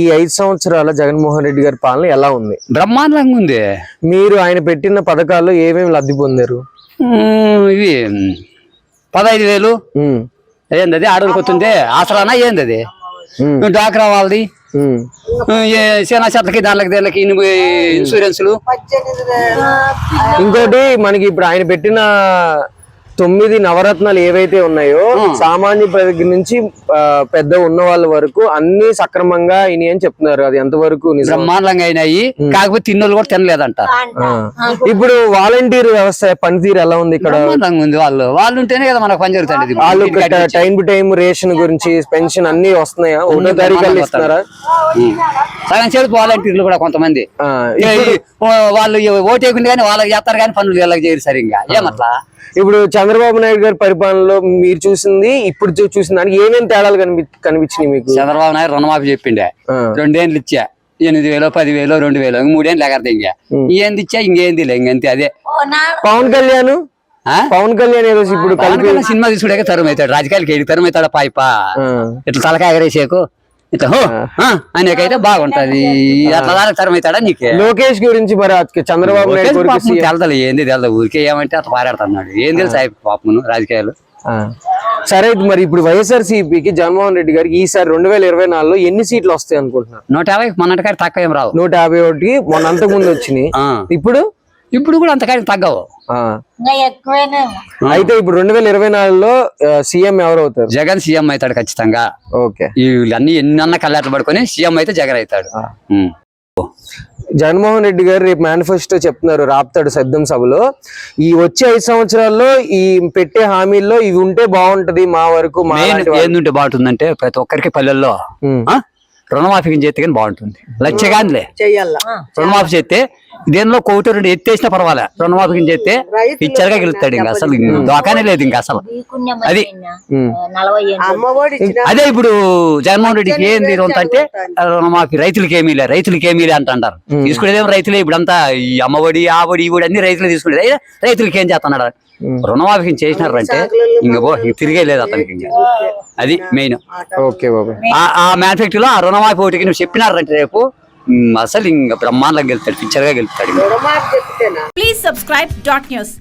ఈ 5 సంవత్సరాల జగన్మోహన్ రెడ్డి గారి పాలన ఎలా ఉంది? బ్రహ్మాండంగా ఉంది. మీరు ఆయన పెట్టిన పథకాల్లో ఏమేమి లబ్ధి పొందారు? ఇవి 15,000 ఏంది అది ఆడోళ్ళకి వస్తుంది ఆసరానా ఏంది అది డాక్రా వాళ్ళది సేనా చెట్లకి దానికి ఇన్సూరెన్స్లు. ఇంకోటి మనకి ఇప్పుడు ఆయన పెట్టిన 9 నవరత్నాలు ఏవైతే ఉన్నాయో సామాన్య దగ్గర నుంచి పెద్ద ఉన్న వాళ్ళ వరకు అన్ని సక్రమంగా అయినాయి అని చెప్తున్నారు. అది ఎంతవరకు బ్రహ్మాండంగా అయినాయి, కాకపోతే తిన్నోళ్ళు కూడా తినలేదంట. ఇప్పుడు వాలంటీర్ వ్యవస్థ పనితీరు ఎలా ఉంది ఇక్కడ? ఉంది. వాళ్ళు ఉంటేనే కదా మనకు పని జరుగుతుంది. వాళ్ళు టైం టు టైం రేషన్ గురించి పెన్షన్ అన్ని వస్తున్నాయా? 1వ తారీఖు ఇస్తున్నారా? సగం చేతి వాలంటీర్లు కూడా కొంతమంది వాళ్ళు ఓటు వేయకుండా కానీ వాళ్ళకి చేస్తారు కానీ పనులు వీళ్ళకి చేయరు సరిగ్గా. ఏమట్లా ఇప్పుడు చంద్రబాబు నాయుడు గారి పరిపాలనలో మీరు చూసింది ఇప్పుడు చూసిన దానికి ఏమేమి తేడాలు కనిపించినాయి మీకు? చంద్రబాబు నాయుడు రుణమాఫీ చెప్పిండే 2 ఏళ్ళు ఇచ్చా 8,000 10,000 2,000 3 ఏళ్ళు ఎగరది ఇంకా ఏంది ఇచ్చా ఇంకేంది లే ఇంకంతే. అదే పవన్ కళ్యాణ్ ఏదో ఇప్పుడు సినిమా తీసుకుంటే తరుము అవుతాడు, రాజకీయాలకి తరుము అవుతాడు పాయిప ఇట్లా తలకాయ ఎగరేసేకు ఇట్లా అనేకైతే బాగుంటది. అట్లా దానికి తరం అవుతాడా నీకు? లోకేష్ గురించి మరి చంద్రబాబు నాయుడు తెలదలు ఏంది తెలదు ఊరికే ఏమంటే అట్లా పారాడుతున్నాడు. ఏం తెలుసు పాపమును రాజకీయాలు. సరే మరి ఇప్పుడు వైఎస్ఆర్సీపీకి జగన్మోహన్ రెడ్డి గారికి ఈసారి 2024లో ఎన్ని సీట్లు వస్తాయి అనుకుంటున్నారు? 150 మొన్నటికాడి తక్కువ ఏం రావు. 151కి మొన్న అంతకు ముందు వచ్చినాయి. ఇప్పుడు కూడా అంతకాడికి తగ్గవు. అయితే ఇప్పుడు 2024లో సీఎం ఎవరు అవుతారు? జగన్ సీఎం అవుతాడు ఖచ్చితంగా. ఓకే, వీళ్ళన్నీ ఎన్నన్నా కళ్ళాట్లు పడుకొని సీఎం అయితే జగన్ అవుతాడు. జగన్మోహన్ రెడ్డి గారు రేపు మేనిఫెస్టో చెప్తున్నారు, రాపుతాడు సిద్ధం సభలో. ఈ వచ్చే 5 సంవత్సరాల్లో ఈ పెట్టే హామీల్లో ఇవి ఉంటే బాగుంటది మా వరకు. ఏంటంటే బాగుంటుందంటే ప్రతి ఒక్కరికి పల్లెల్లో రుణమాఫీ చేస్తే కానీ బాగుంటుంది. లక్ష్యగానిలే రుణమాఫీ చేస్తే దేనిలో 1-2 ఎత్తేసినా పర్వాలే. రుణమాఫీ చేస్తే పిచ్చర్గా గెలుస్తాడు. ఇంకా అసలు దోకానే లేదు ఇంకా అసలు. అది అదే ఇప్పుడు జగన్మోహన్ రెడ్డికి ఏంది అంటే రుణమాఫీ రైతులకి ఏమీ లే అంటారు. తీసుకునేదేమో రైతులే. ఇప్పుడు అంతా ఈ అమ్మఒడి ఆ ఒడి ఈ ఒడి అన్ని రైతులు తీసుకునేది. రైతులకి ఏం చేస్తున్నాడు? రుణమాఫీ చేసినారంటే ఇంక తిరిగే లేదు అతనికి. ఇంకా అది మెయిన్. ఓకే బాబు, ఆ మ్యానుఫ్యాక్చరీలో ఆ రుణమాఫీ ఒకటికి నువ్వు చెప్పినారంటే రేపు అసలు ఇంకా బ్రహ్మాండంగా గెలుస్తాడు, పిక్చర్ గా గెలుస్తాడు. Please subscribe .news.